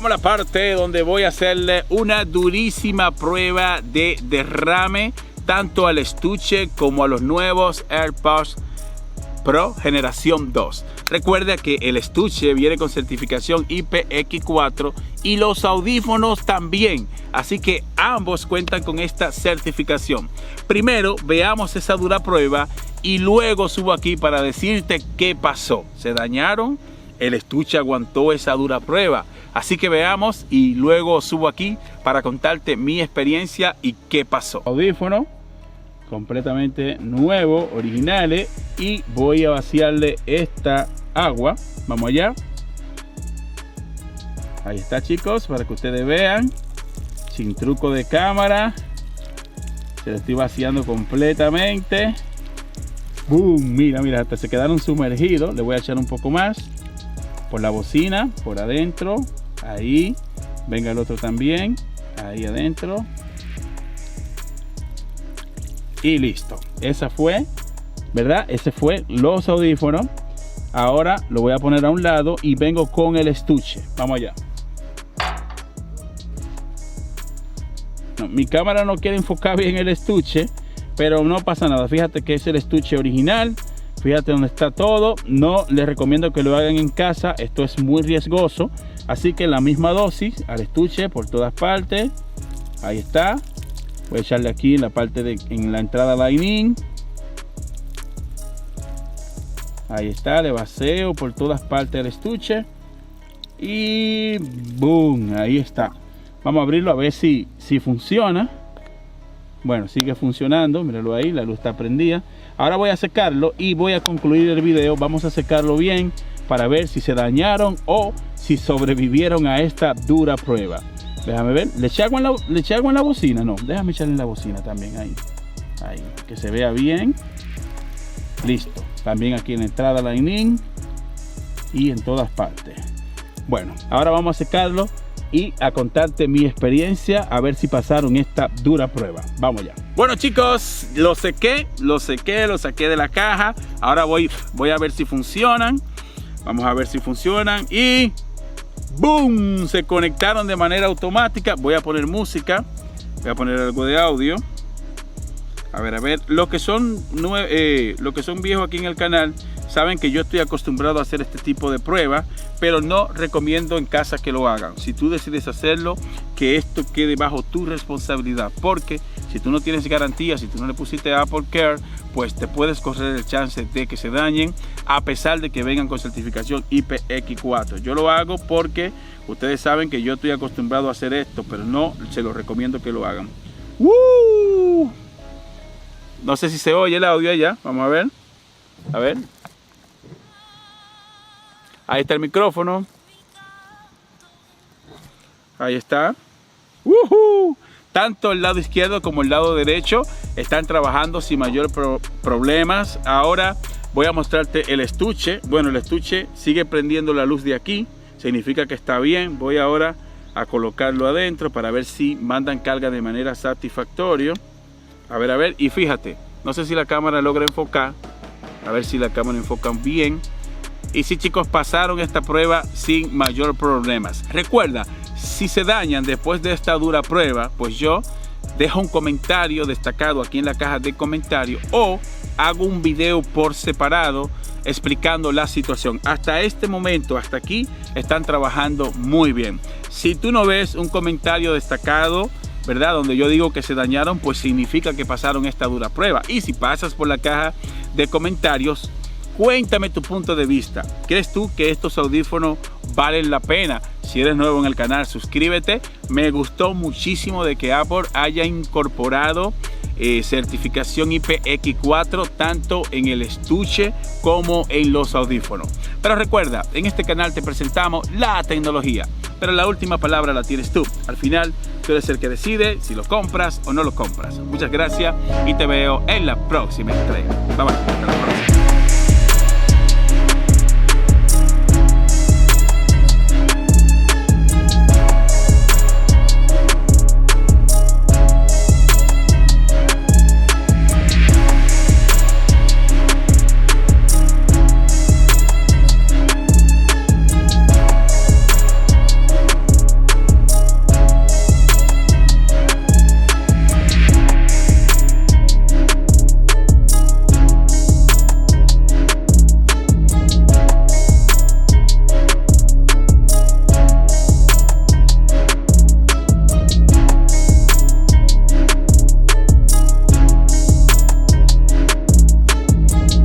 llegamos a la parte donde voy a hacerle una durísima prueba de derrame tanto al estuche como a los nuevos AirPods Pro generación 2. Recuerda que el estuche viene con certificación IPX4 y los audífonos también, así que ambos cuentan con esta certificación. Primero veamos esa dura prueba y luego subo aquí para decirte qué pasó. ¿Se dañaron? El estuche aguantó esa dura prueba, así que veamos y luego subo aquí para contarte mi experiencia y qué pasó. Audífono completamente nuevo, originales, y voy a vaciarle esta agua. Vamos allá. Ahí está, chicos, para que ustedes vean, sin truco de cámara, se lo estoy vaciando completamente. ¡Boom! Mira, mira, hasta se quedaron sumergidos. Le voy a echar un poco más por la bocina, por adentro, ahí. Venga el otro también, ahí adentro. Y listo. Esa fue, ¿verdad? Ese fue los audífonos. Ahora lo voy a poner a un lado y vengo con el estuche. Vamos allá. No, mi cámara no quiere enfocar bien el estuche, pero no pasa nada. Fíjate que es el estuche original. Fíjate dónde está todo. No les recomiendo que lo hagan en casa. Esto es muy riesgoso. Así que la misma dosis al estuche por todas partes. Ahí está. Voy a echarle aquí en la parte de en la entrada Lightning. Ahí está, le vacío por todas partes del estuche. Y boom, ahí está. Vamos a abrirlo a ver si funciona. Bueno, sigue funcionando, míralo ahí, la luz está prendida. Ahora voy a secarlo y voy a concluir el video. Vamos a secarlo bien para ver si se dañaron o si sobrevivieron a esta dura prueba. Déjame ver, le eché agua en la bocina. No, déjame echarle en la bocina también ahí. Ahí, que se vea bien. Listo, también aquí en la entrada Lightning y en todas partes. Bueno, ahora vamos a secarlo y a contarte mi experiencia, a ver si pasaron esta dura prueba. Vamos ya. Bueno, chicos, lo saqué de la caja. Ahora voy a ver si funcionan. Vamos a ver si funcionan y ¡boom! Se conectaron de manera automática. Voy a poner música, voy a poner algo de audio. A ver, los que son viejos aquí en el canal saben que yo estoy acostumbrado a hacer este tipo de pruebas, pero no recomiendo en casa que lo hagan. Si tú decides hacerlo, que esto quede bajo tu responsabilidad, porque si tú no tienes garantía, si tú no le pusiste Apple Care, pues te puedes correr el chance de que se dañen, a pesar de que vengan con certificación IPX4. Yo lo hago porque ustedes saben que yo estoy acostumbrado a hacer esto, pero no se los recomiendo que lo hagan. No sé si se oye el audio allá. Vamos a ver. A ver. Ahí está el micrófono. Ahí está. Tanto el lado izquierdo como el lado derecho están trabajando sin mayor problemas. Ahora voy a mostrarte el estuche. Bueno, el estuche sigue prendiendo la luz de aquí. Significa que está bien. Voy ahora a colocarlo adentro para ver si mandan carga de manera satisfactoria. A ver, y fíjate, no sé si la cámara logra enfocar. A ver si la cámara enfoca bien. Y sí, chicos, pasaron esta prueba sin mayor problemas. Recuerda, si se dañan después de esta dura prueba, pues yo dejo un comentario destacado aquí en la caja de comentarios o hago un video por separado explicando la situación. Hasta este momento, hasta aquí, están trabajando muy bien. Si tú no ves un comentario destacado, ¿verdad?, donde yo digo que se dañaron, pues significa que pasaron esta dura prueba. Y si pasas por la caja de comentarios, cuéntame tu punto de vista. ¿Crees tú que estos audífonos valen la pena? Si eres nuevo en el canal, suscríbete. Me gustó muchísimo de que Apple haya incorporado certificación IPX4 tanto en el estuche como en los audífonos. Pero recuerda, en este canal te presentamos la tecnología, pero la última palabra la tienes tú. Al final, tú eres el que decide si lo compras o no lo compras. Muchas gracias y te veo en la próxima entrega. Bye bye. Hasta la próxima.